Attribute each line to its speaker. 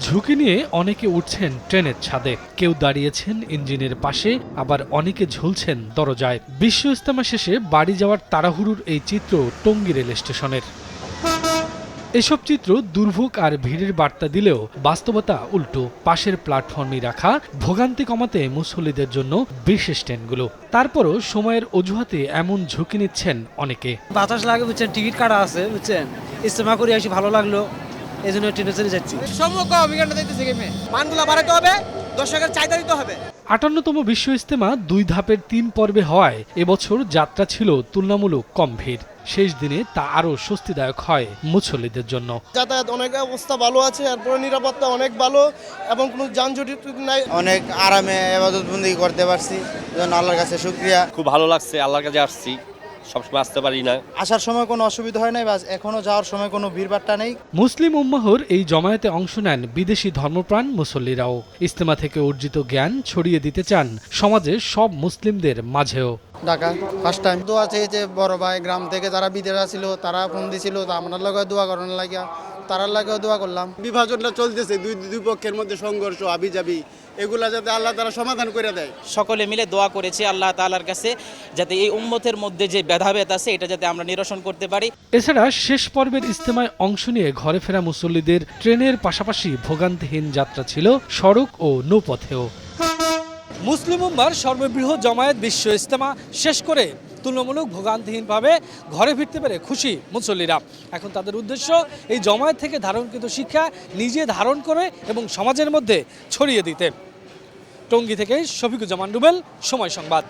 Speaker 1: ঝুঁকি নিয়ে অনেকে উঠছেন ট্রেনের ছাদে, কেউ দাঁড়িয়েছেন ইঞ্জিনের পাশে, আবার অনেকে ঝুলছেন দরজায়। বিশ্ব ইজতেমা শেষে বাড়ি যাওয়ার তাড়াহুড়োর এই চিত্র টঙ্গী রেল স্টেশনের। এসব চিত্র দুর্ভোগ আর ভিড়ের বার্তা দিলেও বাস্তবতা উল্টো। পাশের প্ল্যাটফর্মে রাখা ভোগান্তি কমাতে মুসল্লিদের জন্য বিশেষ ট্রেনগুলো। তারপরও সময়ের অজুহাতে এমন ঝুঁকি নিচ্ছেন অনেকে।
Speaker 2: বাতাস লাগে বুঝছেন, টিকিট কাটা আছে বুঝছেন, ইজতেমা করে আসি ভালো লাগলো, এই জন্য ট্রেনে চলে যাচ্ছি।
Speaker 3: মানগুলা বাড়াতে হবে, দর্শকের চাহিদা দিতে হবে।
Speaker 1: ৫৮তম বিশ্ব ইজতেমা ২ ধাপের ৩ পর্বে হওয়ায় এবছর যাত্রা ছিল তুলনামূলক কম ভিড়। শেষ দিনে তা আরও স্বস্তিদায়ক হয় মুসল্লিদের জন্য।
Speaker 3: যাতায়াত অনেক অবস্থা ভালো আছে, এরপরে নিরাপত্তা অনেক ভালো এবং কোনো যানজট নাই।
Speaker 4: অনেক আরামে ইবাদতবন্দি করতে পারছি, জন্য আল্লাহর কাছে শুকরিয়া।
Speaker 5: খুব ভালো লাগছে, আল্লাহর কাছে আসছি, সবসময় আসতে পারি না।
Speaker 4: আসার সময় কোনো অসুবিধা হয় নাই, বা এখনো যাওয়ার সময় কোনো ভিড়ভাট্টা নেই।
Speaker 1: মুসলিম উম্মাহর এই জমায়েতে অংশ নেন বিদেশি ধর্মপ্রাণ মুসল্লিরাও। ইজতেমা থেকে অর্জিত জ্ঞান ছড়িয়ে দিতে চান সমাজের সব মুসলিমদের মাঝেও।
Speaker 4: ঢাকা ফার্স্ট টাইম দোয়া চেয়েছে বড় ভাই গ্রাম থেকে যারা বিদেশে ছিল, তারা ফোন দিছিল, তা আপনার লগে দোয়া করানোর লাগিয়া তারার লাগেও দোয়া করলাম।
Speaker 6: বিভাজনটা চলতেছে, দুই পক্ষের মধ্যে সংঘর্ষ আবিজাবি, এগুলা যাতে আল্লাহ তাআলা সমাধান করে দেয়।
Speaker 7: সকলে মিলে দোয়া করেছি আল্লাহ তাআলার কাছে, যাতে এই উম্মতের মধ্যে যে ভেদাভেদ আছে এটা যাতে আমরা নিরসন করতে পারি।
Speaker 1: এছাড়া শেষ পর্বের ইজতেমায় অংশ নিয়ে ঘরে ফেরা মুসল্লিদের ট্রেনের পাশাপাশি ভোগান্তিহীন যাত্রা ছিল সড়ক ও নৌপথেও। মুসলিম উম্মার সর্ববৃহৎ জমায়েত বিশ্ব ইজতেমা শেষ করে তুলনামূলক ভোগান্তিহীনভাবে ঘরে ফিরতে পেরে খুশি মুসল্লিরা। এখন তাদের উদ্দেশ্য এই জমায়েত থেকে ধারণকৃত শিক্ষা নিজে ধারণ করে এবং সমাজের মধ্যে ছড়িয়ে দিতে। টঙ্গী থেকে শফিকুজ্জামান রুবেল, সময় সংবাদ।